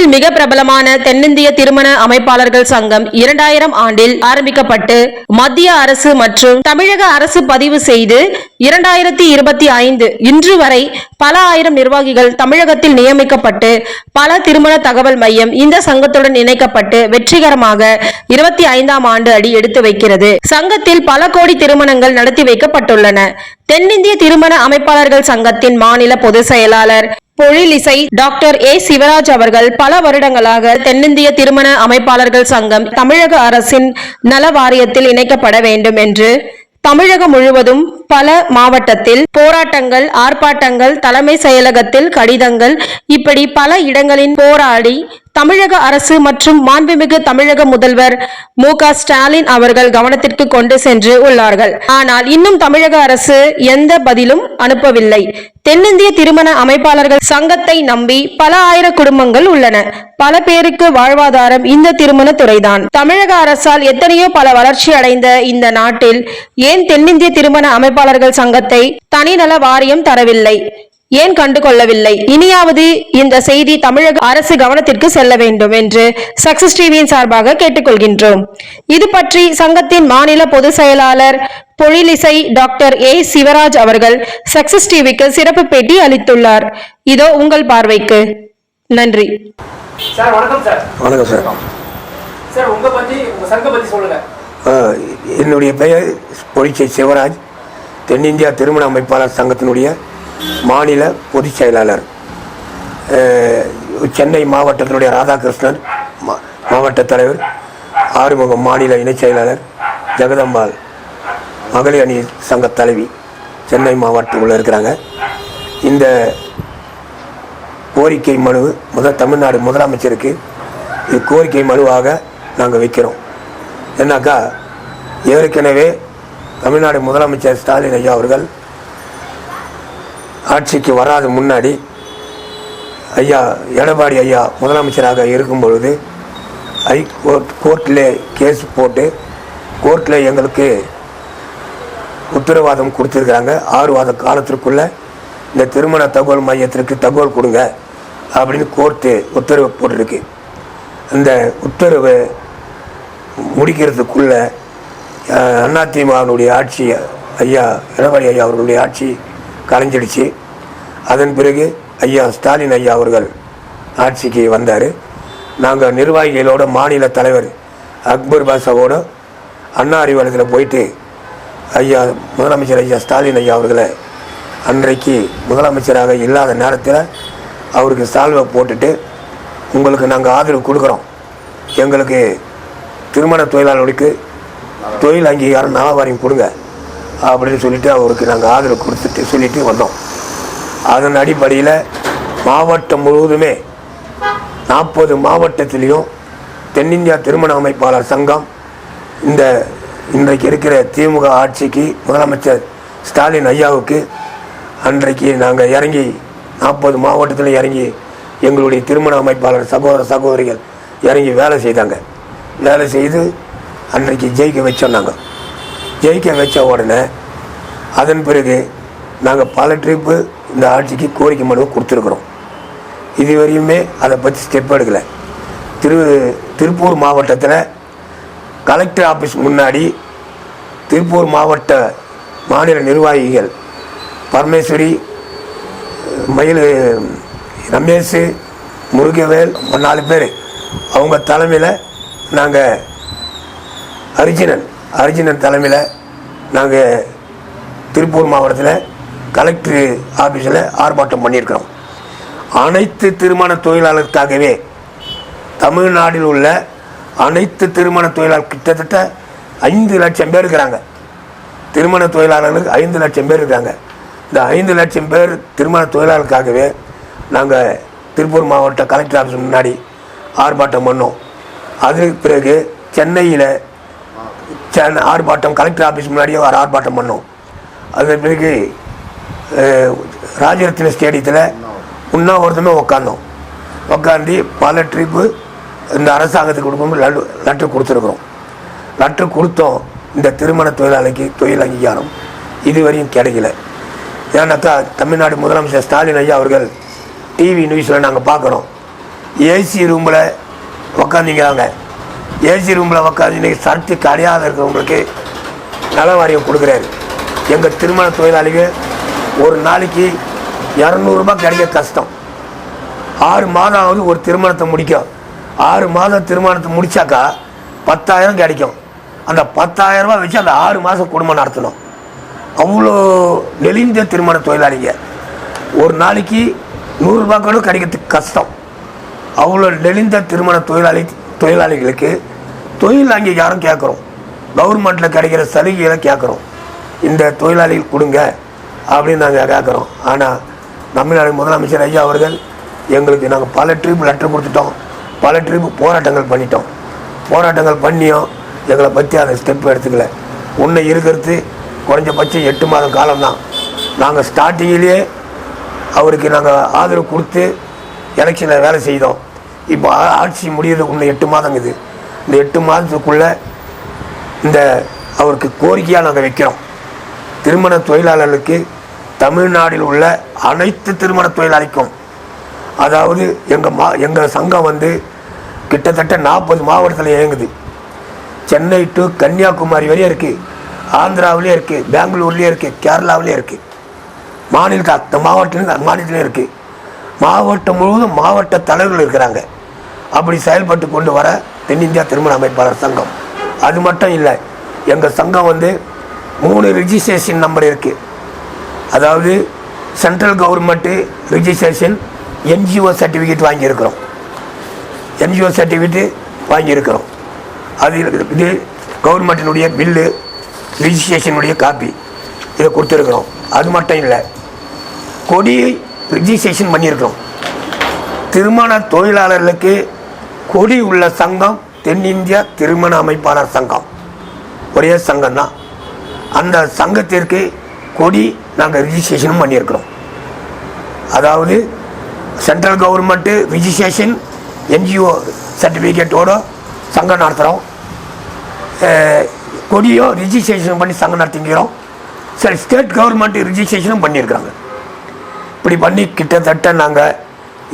நாட்டில் மிக பிரபலமான தென்னிந்திய திருமண அமைப்பாளர்கள் சங்கம் 2000 ஆண்டில் ஆரம்பிக்கப்பட்டு மத்திய அரசு மற்றும் தமிழக அரசு பதிவு செய்து 2025 இன்று வரை பல ஆயிரம் நிர்வாகிகள் தமிழகத்தில் நியமிக்கப்பட்டு பல திருமண தகவல் மையம் இந்த சங்கத்துடன் இணைக்கப்பட்டு வெற்றிகரமாக 25ஆம் ஆண்டு அடி எடுத்து வைக்கிறது. சங்கத்தில் பல கோடி திருமணங்கள் நடத்தி வைக்கப்பட்டுள்ளன. தென்னிந்திய திருமண அமைப்பாளர்கள் சங்கத்தின் மாநில பொதுச் செயலாளர் பொழிலிசை டாக்டர் ஏ சிவராஜ் அவர்கள் பல வருடங்களாக தென்னிந்திய திருமண அமைப்பாளர்கள் சங்கம் தமிழக அரசின் நல வாரியத்தில் இணைக்கப்பட வேண்டும் என்று தமிழகம் முழுவதும் பல மாவட்டத்தில் போராட்டங்கள், ஆர்ப்பாட்டங்கள், தலைமை செயலகத்தில் கடிதங்கள், இப்படி பல இடங்களில் போராடி தமிழக அரசு மற்றும் மாண்புமிகு தமிழக முதல்வர் மு.க. ஸ்டாலின் அவர்கள் கவனத்திற்கு கொண்டு சென்று உள்ளார்கள். ஆனால் இன்னும் தமிழக அரசு எந்த பதிலும் அனுப்பவில்லை. தென்னிந்திய திருமண அமைப்பாளர்கள் சங்கத்தை நம்பி பல ஆயிரம் குடும்பங்கள் உள்ளன. பல பேருக்கு வாழ்வாதாரம் இந்த திருமண துறைதான். தமிழக அரசால் எத்தனையோ பல வளர்ச்சி அடைந்த இந்த நாட்டில் ஏன் தென்னிந்திய திருமண அமைப்பாளர்கள் சங்கத்தை தனிநல வாரியம் தரவில்லை? ஏன் கண்டுகொள்ளவில்லை? இனியாவது இந்த செய்தி தமிழக அரசு கவனத்திற்கு செல்ல வேண்டும் என்று சக்சஸ் டிவியின் சார்பாக கேட்டுக்கொள்கின்றோம். இது பற்றி சங்கத்தின் மாநில பொதுச் செயலாளர் பொழிலிசை டாக்டர் ஏ சிவராஜ் அவர்கள் சக்சஸ் டிவிக்கு சிறப்பு பேட்டி அளித்துள்ளார். இதோ உங்கள் பார்வைக்கு. நன்றி. சார் வணக்கம் சார். வணக்கம் சார். சார் உங்க சங்கம் பத்தி சொல்லுங்க. என்னுடைய பெயர் பொழிலிசை சிவராஜ். தென்னிந்தியா திருமண அமைப்பாளர் சங்கத்தினுடைய மாநில பொதுச் செயலாளர். சென்னை மாவட்டத்தினுடைய ராதாகிருஷ்ணன் மாவட்ட தலைவர், ஆறுமுகம் மாநில இணைச் செயலாளர், ஜெகதம்பாள் மகளிர் அணி சங்க தலைவி சென்னை மாவட்டத்தில் இருக்கிறாங்க. இந்த கோரிக்கை மனு தமிழ்நாடு முதலமைச்சருக்கு இது கோரிக்கை மனுவாக நாங்கள் வைக்கிறோம். ஏன்னாக்கா ஏற்கனவே தமிழ்நாடு முதலமைச்சர் ஸ்டாலின் ஐயா அவர்கள் ஆட்சிக்கு வராத முன்னாடி ஐயா எடப்பாடி ஐயா முதலமைச்சராக இருக்கும் பொழுது கோர்ட்டில் கேஸ் போட்டு கோர்ட்டில் எங்களுக்கு உத்தரவாதம் கொடுத்துருக்குறாங்க. 6 மாத காலத்திற்குள்ளே இந்த திருமண தகவல் மையத்திற்கு தகவல் கொடுங்க அப்படின்னு கோர்ட்டு உத்தரவு போட்டிருக்கு. அந்த உத்தரவை முடிக்கிறதுக்குள்ள அதிமுகவுடைய ஆட்சி ஐயா எடப்பாடி ஐயா அவர்களுடைய ஆட்சி கலைஞ்சிடுச்சு. அதன் பிறகு ஐயா ஸ்டாலின் ஐயா அவர்கள் ஆட்சிக்கு வந்தார். நாங்கள் நிர்வாகிகளோட மாநில தலைவர் அக்பர் பாஷாவோட அண்ணா அறிவாலயத்தில் போயிட்டு ஐயா முதலமைச்சர் ஐயா ஸ்டாலின் ஐயா அவர்களை அன்றைக்கு முதலமைச்சராக இல்லாத நேரத்தில் அவருக்கு சால்வை போட்டுட்டு உங்களுக்கு நாங்கள் ஆதரவு கொடுக்குறோம், எங்களுக்கு திருமண தொழிலாளர்களுக்கு தொழில் அங்கீகாரம் நலவாரியம் கொடுங்க அப்படின்னு சொல்லிட்டு அவருக்கு நாங்கள் ஆதரவு கொடுத்துட்டு சொல்லிட்டு வந்தோம். அதன் அடிப்படையில் மாவட்டம் முழுவதுமே 40 மாவட்டத்திலையும் தென்னிந்தியா திருமண அமைப்பாளர் சங்கம் இன்றைக்கு இருக்கிற திமுக ஆட்சிக்கு முதலமைச்சர் ஸ்டாலின் ஐயாவுக்கு அன்றைக்கு நாங்கள் இறங்கி 40 மாவட்டத்தில் இறங்கி எங்களுடைய திருமண அமைப்பாளர் சகோதர சகோதரிகள் இறங்கி வேலை செய்தாங்க. வேலை செய்து அன்றைக்கு ஜெயிக்க வச்சோம். நாங்கள் ஜெயிக்க வச்ச உடனே அதன் பிறகு நாங்கள் பல ட்ரிப்பு இந்த ஆட்சிக்கு கோரிக்கை மனுவை கொடுத்துருக்குறோம். இதுவரையுமே அதை பற்றி ஸ்டெப் எடுக்கலை. திருப்பூர் மாவட்டத்தில் கலெக்டர் ஆஃபீஸ் முன்னாடி திருப்பூர் மாவட்ட மாநில நிர்வாகிகள் பரமேஸ்வரி, ரமேஷ், முருகவேல் 4 பேர் அவங்க தலைமையில் நாங்கள் அர்ஜுனன் தலைமையில் நாங்கள் திருப்பூர் மாவட்டத்தில் கலெக்டர் ஆஃபீஸில் ஆர்ப்பாட்டம் பண்ணியிருக்கிறோம். அனைத்து திருமண தொழிலாளர்களுக்காகவே தமிழ்நாட்டில் உள்ள அனைத்து திருமண தொழிலாளர் கிட்டத்தட்ட 5 லட்சம் பேர் இருக்கிறாங்க. திருமண தொழிலாளர்களுக்கு 5 லட்சம் பேர் இருக்காங்க. இந்த 5 லட்சம் பேர் திருமண தொழிலாளர்களுக்காகவே நாங்கள் திருப்பூர் மாவட்ட கலெக்டர் ஆஃபீஸ் முன்னாடி ஆர்ப்பாட்டம் பண்ணோம். அதுக்கு பிறகு சென்னையில் ஆர்ப்பாட்டம் கலெக்டர் ஆஃபீஸ் முன்னாடியே ஒரு ஆர்ப்பாட்டம் பண்ணோம். அதன் பிறகு ராஜரத்ன ஸ்டேடியத்தில் உண்ணாவிரதமே உட்காந்து பல ட்ரிப்பு இந்த அரசாங்கத்துக்கு கொடுக்கணும் லெட்டர் கொடுத்துருக்குறோம். லெட்டர் கொடுத்தோம். இந்த திருமண தொழிலாளிக்கு தொழில் அங்கீகாரம் இதுவரையும் கிடைக்கல. ஏன்னாக்கா தமிழ்நாடு முதலமைச்சர் ஸ்டாலின் ஐயா அவர்கள் டிவி நியூஸில் நாங்கள் பார்க்குறோம், ஏசி ரூமில் உக்காந்துங்கிறாங்க. ஏசி ரூமில் உக்காந்து சர்ட்டு கிடையாது இருக்கிறவங்களுக்கு நல வாரியம் கொடுக்குறாரு. எங்கள் திருமண தொழிலாளிகள் ஒரு நாளைக்கு 200 ரூபாய் கிடைக்க கஷ்டம். 6 மாதமாவது ஒரு திருமணத்தை முடிக்கும். 6 மாதம் திருமணத்தை முடித்தாக்கா 10,000 கிடைக்கும். அந்த 10,000 ரூபாய் வச்சு அந்த 6 மாதம் குடும்பம் நடத்தணும். அவ்வளோ நெளிந்த திருமண தொழிலாளிங்க ஒரு நாளைக்கு 100 ரூபாய் கூட கிடைக்கிறதுக்கு கஷ்டம். அவ்வளோ நெளிந்த திருமண தொழிலாளிகளுக்கு தொழில் அங்கீகாரம் கேட்குறோம். கவர்மெண்ட்டில் கிடைக்கிற சலுகைகளை கேட்குறோம். இந்த தொழிலாளிகள் கொடுங்க அப்படின்னு நாங்கள் கேட்குறோம். ஆனால் தமிழ்நாடு முதலமைச்சர் ஐயா அவர்கள் எங்களுக்கு நாங்கள் பல ட்ரிப் லெட்டர் கொடுத்துட்டோம், பல ட்ரிப் போராட்டங்கள் பண்ணிட்டோம். போராட்டங்கள் பண்ணியும் எங்களை பற்றி அந்த ஸ்டெப் எடுத்துக்கல. ஒன்று இருக்கிறது குறைஞ்சபட்சம் 8 மாதம் காலம்தான். நாங்கள் ஸ்டார்டிங்கிலேயே அவருக்கு நாங்கள் ஆதரவு கொடுத்து எலெக்ஷனில் வேலை செய்தோம். இப்போ ஆட்சி முடியறது இன்னும் 8 மாதங்குது. இந்த 8 மாதத்துக்குள்ளே இந்த அவருக்கு கோரிக்கையாக நாங்கள் வைக்கிறோம். திருமண தொழிலாளர்களுக்கு தமிழ்நாட்டில் உள்ள அனைத்து திருமண தொழிலாளிக்கும், அதாவது எங்கள் சங்கம் கிட்டத்தட்ட 40 மாவட்டத்தில் இயங்குது. சென்னை டு கன்னியாகுமரி வரையும் இருக்குது, ஆந்திராவிலே இருக்குது, பெங்களூர்லேயே இருக்குது, கேரளாவிலே இருக்குது, மாநிலத்திலையும் இருக்குது. மாவட்டம் முழுவதும் மாவட்ட தலைவர்கள் இருக்கிறாங்க. அப்படி செயல்பட்டு கொண்டு வர தென்னிந்தியா திருமண அமைப்பாளர் சங்கம். அது மட்டும் இல்லை, எங்கள் சங்கம் 3 ரிஜிஸ்ட்ரேஷன் நம்பர் இருக்குது. அதாவது central government registration NGO certificate வாங்கியிருக்கிறோம். NGO சர்டிஃபிகேட்டு வாங்கியிருக்கிறோம். அது இது கவர்மெண்ட்டினுடைய பில்லு, ரிஜிஸ்ட்ரேஷனுடைய காப்பி இதை கொடுத்துருக்குறோம். அது மட்டும் இல்லை, கொடியை ரிஜிஸ்ட்ரேஷன் பண்ணியிருக்கிறோம். திருமண தொழிலாளர்களுக்கு கொடி உள்ள சங்கம் தென்னிந்தியா திருமண அமைப்பாளர் சங்கம், ஒரே சங்கம் தான். அந்த சங்கத்திற்கு கொடி நாங்கள் ரிஜிஸ்ட்ரேஷனும் பண்ணியிருக்கிறோம். அதாவது சென்ட்ரல் கவர்மெண்ட்டு ரிஜிஸ்ட்ரேஷன் NGO சர்டிஃபிகேட்டோட சங்கம் நடத்துகிறோம். கொடியோ ரிஜிஸ்ட்ரேஷன் பண்ணி சங்கம் நடத்திக்கிறோம். சரி, ஸ்டேட் கவர்மெண்ட்டு ரிஜிஸ்ட்ரேஷனும் பண்ணியிருக்காங்க. இப்படி பண்ணி கிட்டத்தட்ட நாங்கள்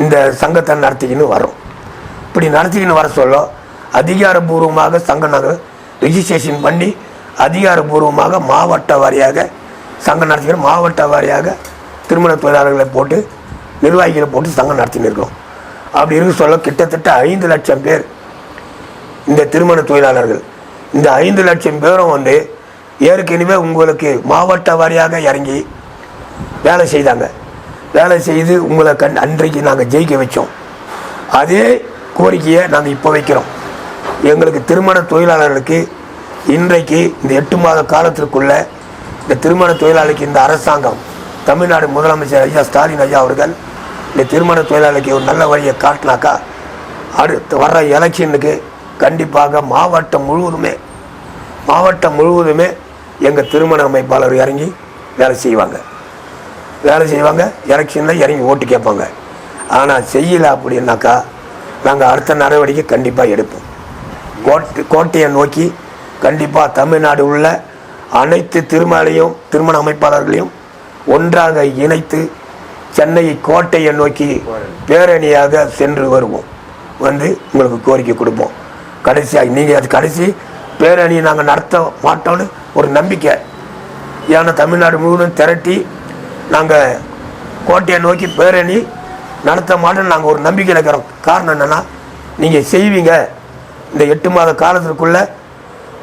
இந்த சங்கத்தை நடத்திக்கின்னு வரோம். இப்படி நடத்திக்கின்னு வர சொல்ல அதிகாரபூர்வமாக சங்கம் நாங்கள் ரிஜிஸ்ட்ரேஷன் பண்ணி அதிகாரபூர்வமாக மாவட்ட வாரியாக சங்கம் நடத்திக்கிறோம். மாவட்ட வாரியாக திருமண தொழிலாளர்களை போட்டு நிர்வாகிகளை போட்டு சங்கம் நடத்தின்னு இருக்கிறோம். அப்படி இருக்க சொல்ல கிட்டத்தட்ட 5 லட்சம் பேர் இந்த திருமண தொழிலாளர்கள். இந்த 5 லட்சம் பேரும் ஏற்கனவே உங்களுக்கு மாவட்ட வாரியாக இறங்கி வேலை செய்தாங்க. வேலை செய்து உங்களை அன்றைக்கு நாங்கள் ஜெயிக்க வச்சோம். அதே கோரிக்கையை நாங்கள் இப்போ வைக்கிறோம். எங்களுக்கு திருமண தொழிலாளர்களுக்கு இன்றைக்கு இந்த 8 மாத காலத்திற்குள்ள இந்த திருமண தொழிலாளிக்கு இந்த அரசாங்கம், தமிழ்நாடு முதலமைச்சர் ஐயா ஸ்டாலின் ஐயா அவர்கள் இந்த திருமண தொழிலாளிக்கு ஒரு நல்ல வழியை காட்டினாக்கா அடுத்து வர்ற எலெக்ஷனுக்கு கண்டிப்பாக மாவட்டம் முழுவதுமே எங்கள் திருமண அமைப்பாளர் இறங்கி வேலை செய்வாங்க. எலெக்ஷனில் இறங்கி ஓட்டு கேட்பாங்க. ஆனால் செய்யலை அப்படின்னாக்கா நாங்கள் அடுத்த நடவடிக்கை கண்டிப்பாக எடுப்போம். கோட்டையை நோக்கி கண்டிப்பாக தமிழ்நாடு உள்ள அனைத்து திருமண அமைப்பாளர்களையும் ஒன்றாக இணைத்து சென்னையை கோட்டையை நோக்கி பேரணியாக சென்று வருவோம். உங்களுக்கு கோரிக்கை கொடுப்போம். கடைசியாக நீங்கள் அது கடைசி பேரணியை நாங்கள் நடத்த மாட்டோம்னு ஒரு நம்பிக்கை. ஏன்னா தமிழ்நாடு முழுவதும் திரட்டி நாங்கள் கோட்டையை நோக்கி பேரணி நடத்த மாட்டோம்னு நாங்கள் ஒரு நம்பிக்கையில் இருக்கிறோம். காரணம் என்னென்னா, நீங்கள் செய்வீங்க. இந்த 8 மாத காலத்திற்குள்ளே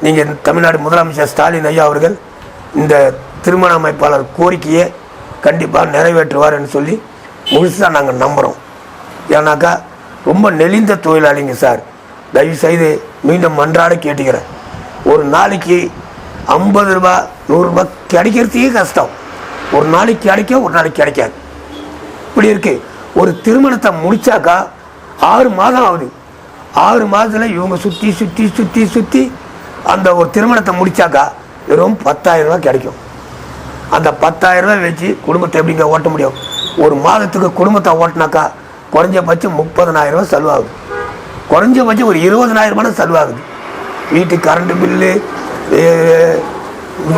நீங்கள் தமிழ்நாடு முதலமைச்சர் ஸ்டாலின் ஐயா அவர்கள் இந்த திருமண அமைப்பாளர் கோரிக்கையை கண்டிப்பாக நிறைவேற்றுவார்னு சொல்லி முழுசாக நாங்கள் நம்புகிறோம். ஏன்னாக்கா ரொம்ப நெளிந்த தொழிலாளிங்க சார். தயவுசெய்து மீண்டும் அன்றாட கேட்டுக்கிறேன். ஒரு நாளைக்கு 50 ரூபா 100 ரூபாய் கிடைக்கிறதுக்கே கஷ்டம். ஒரு நாளைக்கு கிடைக்கும், ஒரு நாளைக்கு கிடைக்காது. இப்படி இருக்குது. ஒரு திருமணத்தை முடித்தாக்கா 6 மாதம் ஆகுது. 6 மாதத்தில் இவங்க சுற்றி அந்த ஒரு திருமணத்தை முடித்தாக்கா வெறும் 10,000 ரூபா கிடைக்கும். அந்த 10,000 ரூபா வச்சு குடும்பத்தை எப்படிங்க ஓட்ட முடியும்? ஒரு மாதத்துக்கு குடும்பத்தை ஓட்டினாக்கா குறைஞ்சபட்சம் 30,000 ரூபா செலவாகுது. குறைஞ்சபட்சம் ஒரு 20,000 ரூபாய் செலவாகுது. வீட்டுக்கு கரண்ட் பில்லு,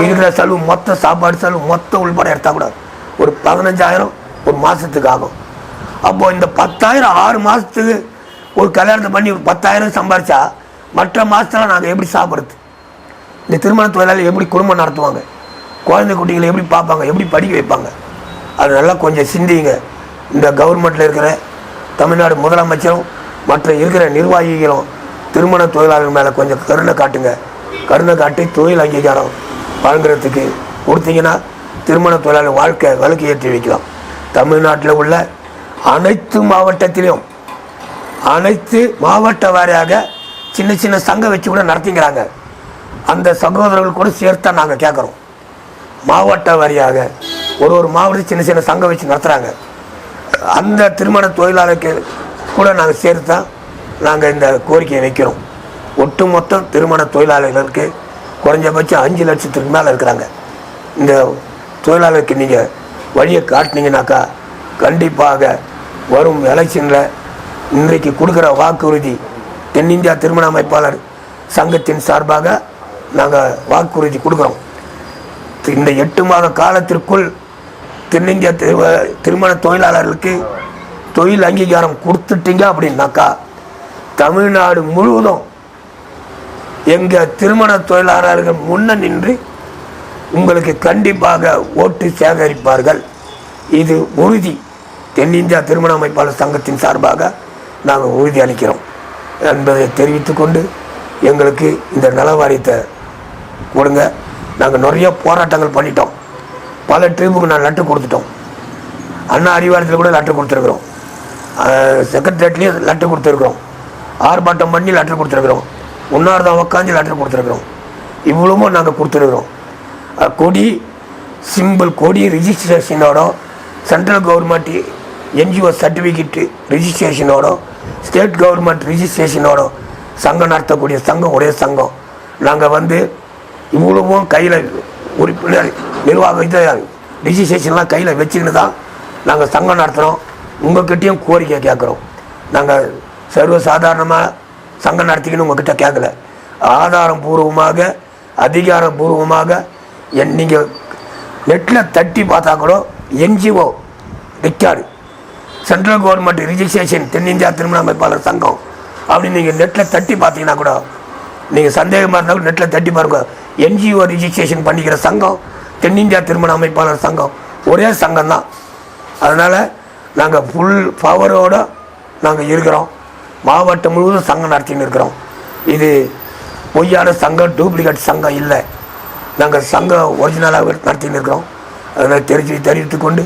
இருக்கிற செலவு, மொத்த சாப்பாடு செலவு மொத்தம் உள்பட எடுத்தால் கூட ஒரு 15,000 ஒரு மாதத்துக்கு ஆகும். அப்போது இந்த 10,000 6 மாதத்துக்கு ஒரு கல்யாணத்தை பண்ணி ஒரு 10,000 சம்பாரிச்சா மற்ற மாதத்தில் நாங்கள் எப்படி சாப்பிட்றது? இந்த திருமண தொழிலாளி எப்படி குடும்பம் நடத்துவாங்க? குழந்தை குட்டிகளை எப்படி பார்ப்பாங்க? எப்படி படிக்க வைப்பாங்க? அது நல்லா கொஞ்சம் சிந்திங்க. இந்த கவர்மெண்ட்டில் இருக்கிற தமிழ்நாடு முதலமைச்சரும் மற்ற இருக்கிற நிர்வாகிகளும் திருமண தொழிலாளர்கள் மேலே கொஞ்சம் கருணை காட்டுங்க. கருணை காட்டி தொழில் அங்கீகாரம் வழங்குறதுக்கு கொடுத்தீங்கன்னா திருமண தொழிலாளர் வாழ்க்கை வழுக்கு ஏற்றி வைக்கலாம். தமிழ்நாட்டில் உள்ள அனைத்து மாவட்டத்திலையும் அனைத்து மாவட்ட வாரியாக சின்ன சின்ன சங்கம் வச்சு கூட நடத்திங்கிறாங்க. அந்த சகோதரர்கள் கூட சேர்த்தா நாங்கள் கேட்குறோம். மாவட்ட வாரியாக ஒரு மாவட்டத்தில் சின்ன சின்ன சங்கம் வச்சு நடத்துகிறாங்க. அந்த திருமண தொழிலாளருக்கு கூட நாங்கள் சேர்த்தா நாங்கள் இந்த கோரிக்கையை வைக்கிறோம். ஒட்டுமொத்த திருமண தொழிலாளர்களுக்கு குறைஞ்சபட்சம் 5 லட்சத்துக்கு மேலே இருக்கிறாங்க. இந்த தொழிலாளருக்கு நீங்கள் வழியை காட்டினீங்கன்னாக்கா கண்டிப்பாக வரும் எலெக்ஷனில் இன்றைக்கு கொடுக்குற வாக்குறுதி தென்னிந்தியா திருமண அமைப்பாளர் சங்கத்தின் சார்பாக நாங்கள் வாக்குறுதி கொடுக்குறோம். இந்த 8 மாத காலத்திற்குள் தென்னிந்திய திருமண தொழிலாளர்களுக்கு தொழில் அங்கீகாரம் கொடுத்துட்டீங்க அப்படின்னாக்கா தமிழ்நாடு முழுவதும் எங்கள் திருமண தொழிலாளர்கள் முன்ன நின்று உங்களுக்கு கண்டிப்பாக ஓட்டு சேகரிப்பார்கள். இது உறுதி. தென்னிந்தியா திருமண அமைப்பாளர் சங்கத்தின் சார்பாக நாங்கள் உறுதி அளிக்கிறோம் என்பதை தெரிவித்துக்கொண்டு எங்களுக்கு இந்த நல வாரியத்தை கொடுங்க. நாங்கள் நிறைய போராட்டங்கள் பண்ணிட்டோம். பல ட்ரிப்புக்கு நான் லெட்டர் கொடுத்துட்டோம். அண்ணா அறிவாலயத்தில் கூட லெட்டர் கொடுத்துருக்குறோம். செக்ரட்டரியேட்லேயும் லெட்டர் கொடுத்துருக்குறோம். ஆர்ப்பாட்டம் பண்ணி லெட்டர் கொடுத்துருக்குறோம். உண்ணாவிரதம் உட்காந்து லெட்டர் கொடுத்துருக்குறோம். இவ்வளவும் நாங்கள் கொடுத்துருக்குறோம். கொடி சிம்பிள் கொடி ரிஜிஸ்ட்ரேஷனோட சென்ட்ரல் கவர்மெண்ட் என்ஜிஓ சர்டிஃபிகேட்டு ரிஜிஸ்ட்ரேஷனோட ஸ்டேட் கவர்மெண்ட் ரிஜிஸ்ட்ரேஷனோட சங்கம் நடத்தக்கூடிய சங்கம் ஒரே சங்கம். நாங்கள் இவ்வளவும் கையில் உறுப்பினர் நிர்வாக இதை ரிஜிஸ்ட்ரேஷன்லாம் கையில் வச்சுக்கின்னு தான் நாங்கள் சங்கம் நடத்துகிறோம். உங்கள்கிட்டையும் கோரிக்கை கேட்குறோம். நாங்கள் சர்வசாதாரணமாக சங்கம் நடத்திக்கின்னு உங்கள்கிட்ட கேட்கல. ஆதாரபூர்வமாக அதிகாரபூர்வமாக நீங்கள் நெட்டில் தட்டி பார்த்தா கூட NGO record central government registration தென்னிந்தியா திருமண அமைப்பாளர் சங்கம் அப்படின்னு நீங்கள் நெட்டில் தட்டி பார்த்தீங்கன்னா கூட நீங்கள் சந்தேகமாக இருந்தாலும் நெட்டில் தட்டி பாருங்க. என்ஜிஓ ரிஜிஸ்ட்ரேஷன் பண்ணிக்கிற சங்கம் தென்னிந்தியா திருமண அமைப்பாளர் சங்கம் ஒரே சங்கம் தான். அதனால் நாங்கள் ஃபுல் பவரோடு நாங்கள் இருக்கிறோம். மாவட்டம் முழுவதும் சங்கம் நடத்தின்னு இருக்கிறோம். இது பொய்யான சங்கம், டூப்ளிகேட் சங்கம் இல்லை. நாங்கள் சங்கம் ஒரிஜினலாக நடத்தின்னு இருக்கிறோம். அதனால் தெரிவித்து கொண்டு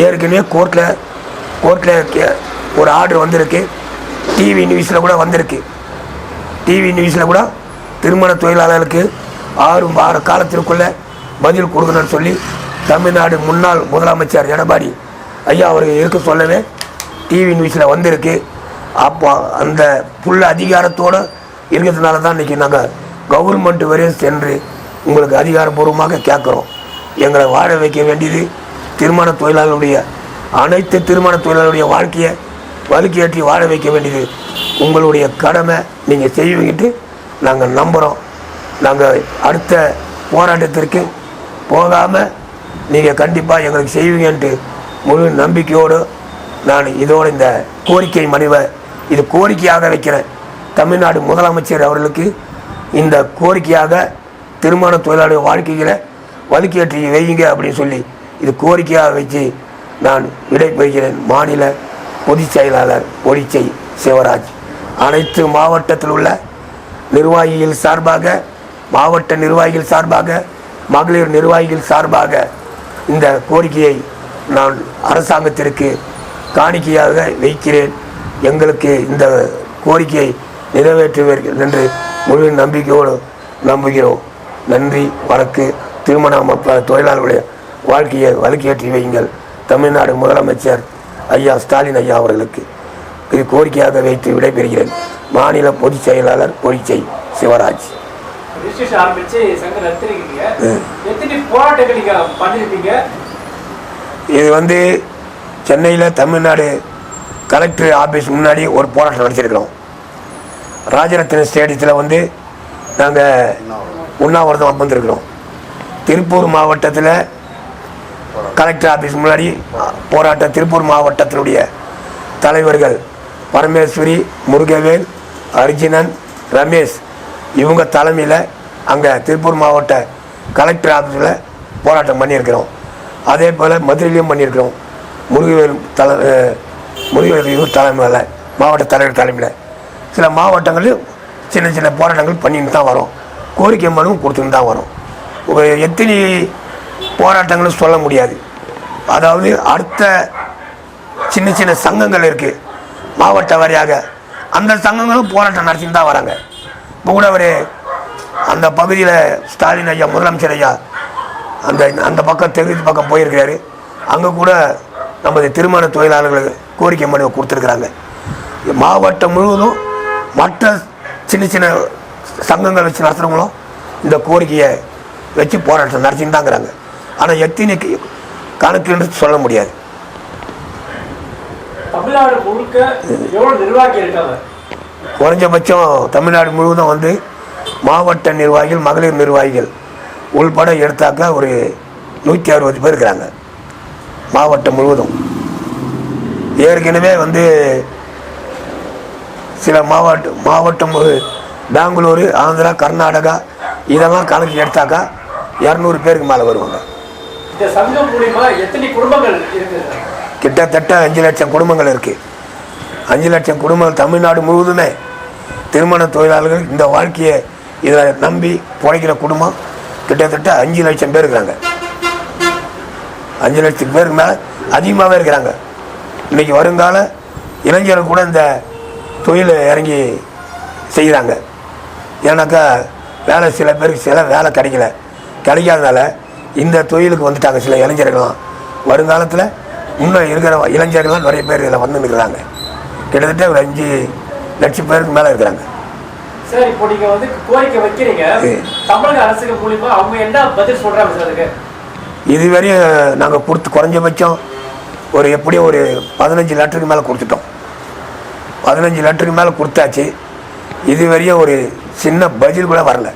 ஏற்கனவே கோர்ட்டில் ஒரு ஆர்டர் வந்திருக்கு. டிவி நியூஸில் கூட வந்திருக்கு. டிவி நியூஸில் கூட திருமண தொழிலாளர்களுக்கு 6 வார காலத்திற்குள்ளே பதில் கொடுக்கணும்னு சொல்லி தமிழ்நாடு முன்னாள் முதலமைச்சர் எடப்பாடி ஐயா அவர்கள் இருக்க சொல்லவே டிவி நியூஸில் வந்திருக்கு. அப்போ அந்த புள்ள அதிகாரத்தோடு இருக்கிறதுனால தான் இன்றைக்கி நாங்கள் கவர்மெண்ட் வரையும் சென்று உங்களுக்கு அதிகாரப்பூர்வமாக கேட்குறோம். எங்களை வாழ வைக்க வேண்டியது திருமண தொழிலாளர்களுடைய அனைத்து திருமண தொழிலாளருடைய வாழ்க்கையை வலுக்கேற்றி வாழ வைக்க வேண்டியது உங்களுடைய கடமை. நீங்கள் செய்வீங்கிட்டு நாங்கள் நம்புகிறோம். நாங்கள் அடுத்த போராட்டத்திற்கு போகாமல் நீங்கள் கண்டிப்பாக எங்களுக்கு செய்வீங்கன்ட்டு முழு நம்பிக்கையோடு நான் இதோடு இந்த கோரிக்கை மனுவை இது கோரிக்கையாக வைக்கிறேன். தமிழ்நாடு முதலமைச்சர் அவர்களுக்கு இந்த கோரிக்கையாக திருமண தொழிலாளர் வாழ்க்கைகளை வலுக்கேற்றி வையுங்க அப்படின்னு சொல்லி இது கோரிக்கையாக வச்சு நான் விடைபெறுகிறேன். மாநில பொதுச் செயலாளர் ஒடிச்சை சிவராஜ். அனைத்து மாவட்டத்தில் உள்ள நிர்வாகிகள் சார்பாக, மாவட்ட நிர்வாகிகள் சார்பாக, மகளிர் நிர்வாகிகள் சார்பாக இந்த கோரிக்கையை நான் அரசாங்கத்திற்கு காணிக்கையாக வைக்கிறேன். எங்களுக்கு இந்த கோரிக்கையை நிறைவேற்றுவீர்கள் என்று முழு நம்பிக்கையோடு நம்புகிறோம். நன்றி, வணக்கு. திருமண தொழிலாளர்களுடைய வாழ்க்கையை வலுக்கேற்றி வையுங்கள். தமிழ்நாடு முதலமைச்சர் ஐயா ஸ்டாலின் ஐயா அவர்களுக்கு இது கோரிக்கையாக வைத்து விடைபெறுகிறேன். மாநில பொதுச் செயலாளர் ஒடிச்சை சிவராஜ். இது சென்னையில் தமிழ்நாடு கலெக்டர் ஆஃபீஸ் முன்னாடி ஒரு போராட்டம் நடத்தியிருக்கிறோம். ராஜரத்ன ஸ்டேடியத்தில் நாங்கள் உண்ணாவிரதம் வந்திருக்கிறோம். திருப்பூர் மாவட்டத்தில் கலெக்டர் ஆஃபீஸ் முன்னாடி போராட்டம். திருப்பூர் மாவட்டத்தினுடைய தலைவர்கள் பரமேஸ்வரி, முருகவேல், அர்ஜுனன், ரமேஷ் இவங்க தலைமையில் அங்கே திருப்பூர் மாவட்ட கலெக்டர் ஆஃபீஸில் போராட்டம் பண்ணியிருக்கிறோம். அதே போல் மதுரையிலையும் பண்ணியிருக்கிறோம். முருகவேல் இவர் தலைமையில் மாவட்ட தலைவர் தலைமையில் சில மாவட்டங்களில் சின்ன சின்ன போராட்டங்கள் பண்ணிட்டு தான் வரோம். கோரிக்கை மனுவும் கொடுத்துட்டு தான் வரோம். எத்தனை போராட்டங்களும் சொல்ல முடியாது. அதாவது அடுத்த சின்ன சின்ன சங்கங்கள் இருக்குது மாவட்ட வாரியாக, அந்த சங்கங்களும் போராட்டம் நடத்திட்டு தான் வராங்க. இப்போ கூட ஒரு அந்த பகுதியில் ஸ்டாலின் ஐயா, முதலமைச்சர் ஐயா அந்த பக்கம் தெற்கு பக்கம் போயிருக்கிறாரு. அங்கே கூட நமது திருமண தொழிலாளர்களுக்கு கோரிக்கை மனுவை கொடுத்துருக்குறாங்க. மாவட்டம் முழுவதும் மற்ற சின்ன சின்ன சங்கங்கள் வச்சு நடத்துகிறவங்களும் இந்த கோரிக்கையை வச்சு போராட்டம் நடத்தின்னு தாங்கிறாங்க. ஆனால் எத்தனை கணக்குன்னு சொல்ல முடியாது. தமிழ்நாடு முழுக்க எவ்வளவு நிர்வாகி இருக்காங்க? குறைஞ்சபட்சம் தமிழ்நாடு முழுவதும் வந்து மாவட்ட நிர்வாகிகள், மகளிர் நிர்வாகிகள் உள்பட எடுத்தாக்கா ஒரு 160 பேர் இருக்கிறாங்க மாவட்டம் முழுவதும். ஏற்கனவே வந்து சில மாவட்டம் பெங்களூரு, ஆந்திரா, கர்நாடகா இதெல்லாம் கணக்கு எடுத்தாக்கா 200 பேருக்கு மேலே வருவாங்க. இந்த சங்கம் மூலமா எத்தனை குடும்பங்கள் இருக்குது? கிட்டத்தட்ட 5 லட்சம் குடும்பங்கள் இருக்குது. 5 லட்சம் குடும்பங்கள் தமிழ்நாடு முழுவதுமே திருமண தொழிலாளர்கள் இந்த வாழ்க்கையை இதில் நம்பி பிழைக்கிற குடும்பம் கிட்டத்தட்ட 5 லட்சம் பேர் இருக்கிறாங்க. 5 லட்சம் பேருக்கு மேலே அதிகமாகவே இருக்கிறாங்க. இன்றைக்கி வருங்கால இளைஞர்கள் கூட இந்த தொழில் இறங்கி செய்கிறாங்க. ஏன்னாக்கா வேலை சில பேருக்கு சில வேலை கிடைக்காதனால இந்த தொழிலுக்கு வந்துட்டாங்க சில இளைஞர்கள்லாம். வருங்காலத்தில் இன்னும் இருக்கிற இளைஞர்கள்லாம் நிறைய பேர் இதில் வந்து நிற்கிறாங்க. கிட்டத்தட்ட ஒரு 5 லட்சம் பேருக்கு மேலே இருக்கிறாங்க. சார், இப்போ நீங்கள் வந்து கோரிக்கை வைக்கிறீங்க, தமிழக அரசுக்கு மூலிமா அவங்க என்ன பதில் சொல்கிறாங்க சார் அதுக்கு? இதுவரையும் நாங்கள் கொடுத்து குறைஞ்சபட்சம் எப்படியும் ஒரு 15 லெட்டருக்கு மேலே கொடுத்துட்டோம். 15 லெட்டருக்கு மேலே கொடுத்தாச்சு. இதுவரையும் ஒரு சின்ன பதில் கூட வரல.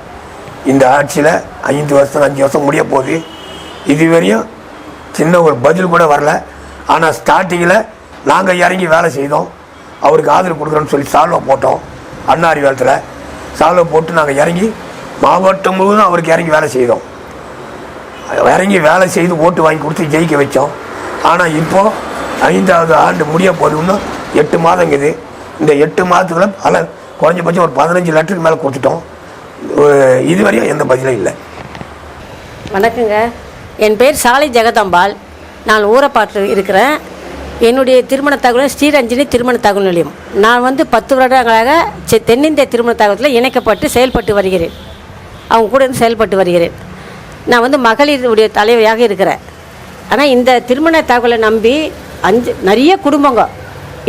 இந்த ஆட்சியில் 5 வருஷம் முடிய போகுது. இதுவரையும் சின்ன ஒரு பதில் கூட வரல. ஆனால் ஸ்டார்டிங்கில் நாங்கள் இறங்கி வேலை செய்தோம். அவருக்கு ஆதரவு கொடுக்குறோன்னு சொல்லி சால்வை போட்டோம். அண்ணா அறிவாலத்தில் சால்வை போட்டு நாங்கள் இறங்கி மாவட்டம் முழுவதும் அவருக்கு இறங்கி வேலை செய்தோம். இறங்கி வேலை செய்து ஓட்டு வாங்கி கொடுத்து ஜெயிக்க வச்சோம். ஆனால் இப்போது 5வது ஆண்டு முடிய போகுது. இன்னும் 8 மாதங்குது. இந்த 8 மாதத்துக்குள்ள குறைஞ்சபட்சம் ஒரு 15 லெட்டருக்கு மேலே கொடுத்துட்டோம். இதுவரையும் எந்த பதிலும் இல்லை. வணக்கங்க, என் பேர் சாலை ஜெகதம்பாள். நான் ஊரப்பாட்டில் இருக்கிறேன். என்னுடைய திருமண தகவல் ஸ்ரீரஞ்சனி திருமண தகவல் நிலையம். நான் வந்து 10 வருடங்களாக தென்னிந்திய திருமண தகவலத்தில் இணைக்கப்பட்டு செயல்பட்டு வருகிறேன். அவங்க கூட இருந்து செயல்பட்டு வருகிறேன். நான் வந்து மகளிருடைய தலைவராக இருக்கிறேன். ஆனால் இந்த திருமண தகவலை நம்பி நிறைய குடும்பங்க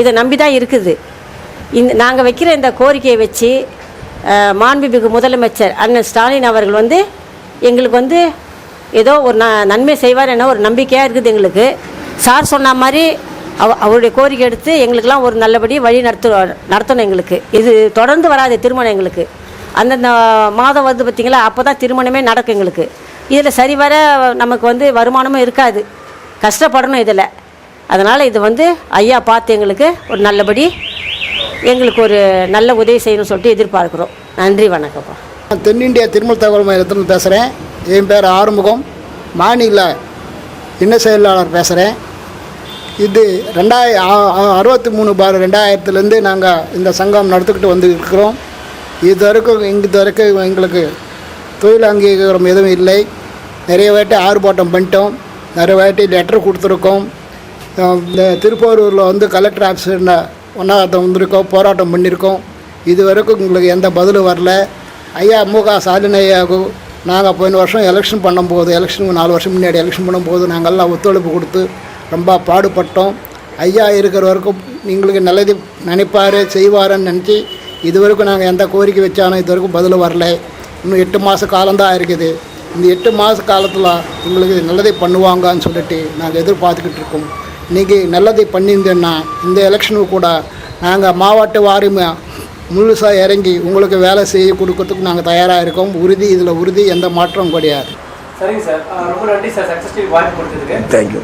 இதை நம்பி தான் இருக்குது. நாங்கள் வைக்கிற இந்த கோரிக்கையை வச்சு மாண்புமிகு முதலமைச்சர் அண்ணன் ஸ்டாலின் அவர்கள் வந்து எங்களுக்கு வந்து ஏதோ ஒரு நன்மை செய்வார் என ஒரு நம்பிக்கையாக இருக்குது எங்களுக்கு. சார் சொன்ன மாதிரி அவருடைய கோரிக்கை எடுத்து எங்களுக்கெல்லாம் ஒரு நல்லபடி வழி நடத்தணும். எங்களுக்கு இது தொடர்ந்து வராது திருமணம். எங்களுக்கு அந்தந்த மாதம் வந்து பார்த்திங்களா, அப்போ தான் திருமணமே நடக்கும் எங்களுக்கு. இதில் சரிவர நமக்கு வந்து வருமானமும் இருக்காது, கஷ்டப்படணும் இதில். அதனால் இது வந்து ஐயா பார்த்து எங்களுக்கு ஒரு நல்லபடி எங்களுக்கு ஒரு நல்ல உதவி செய்யணும்னு சொல்லிட்டு எதிர்பார்க்குறோம். நன்றி, வணக்கம்ப்பா. தென்னிந்திய திருமண தகவல் மையத்திலிருந்து பேசுகிறேன். என் பேர் ஆறுமுகம், மாநில இணை செயலாளர் பேசுகிறேன். இது 63/2000 நாங்கள் இந்த சங்கம் நடத்திக்கிட்டு வந்து இருக்கிறோம். இது வரைக்கும் எங்களுக்கு தொழில் அங்கீகாரம் எதுவும் இல்லை. நிறைய வாட்டி ஆர்ப்பாட்டம் பண்ணிட்டோம், நிறைய வாட்டி லெட்டர் கொடுத்துருக்கோம். இந்த திருப்பூரில் வந்து கலெக்டர் ஆஃபீஸில் ஒன்றாவது வந்திருக்கோம், போராட்டம் பண்ணியிருக்கோம். இது வரைக்கும் எங்களுக்கு எந்த பதிலும் வரல. ஐயா மு.க. ஸ்டாலின் ஐயாவுக்கு நாங்கள் போன வருஷம் எலெக்ஷன் பண்ணும்போது, எலெக்ஷனுக்கு 4 வருஷம் முன்னாடி எலெக்ஷன் பண்ணும்போது நாங்கள்லாம் ஒத்துழைப்பு கொடுத்து ரொம்ப பாடுபட்டோம். ஐயா இருக்கிற வரைக்கும் எங்களுக்கு நல்லது நினைப்பார், செய்வாருன்னு நினச்சி இது வரைக்கும் நாங்கள் எந்த கோரிக்கை வச்சாலும் இது வரைக்கும் பதில் வரல. இன்னும் 8 மாத காலம்தான் இருக்குது. இந்த 8 மாத காலத்தில் எங்களுக்கு நல்லதை பண்ணுவாங்கன்னு சொல்லிட்டு நாங்கள் எதிர்பார்த்துக்கிட்டு இருக்கோம். இன்றைக்கி நல்லதை பண்ணியிருந்தேன்னா இந்த எலெக்ஷனுக்கு கூட நாங்கள் மாவட்ட வாரியாக முழுசாக இறங்கி உங்களுக்கு வேலை செய்ய கொடுக்கறதுக்கு நாங்கள் தயாராக இருக்கோம். இதில் உறுதி, எந்த மாற்றம் கிடையாது. சரிங்க சார், ரொம்ப நன்றி சார். சக்ஸஸ்ஃபுல் வாய்ப்பு கொடுத்ததுக்கு. தேங்க்யூ.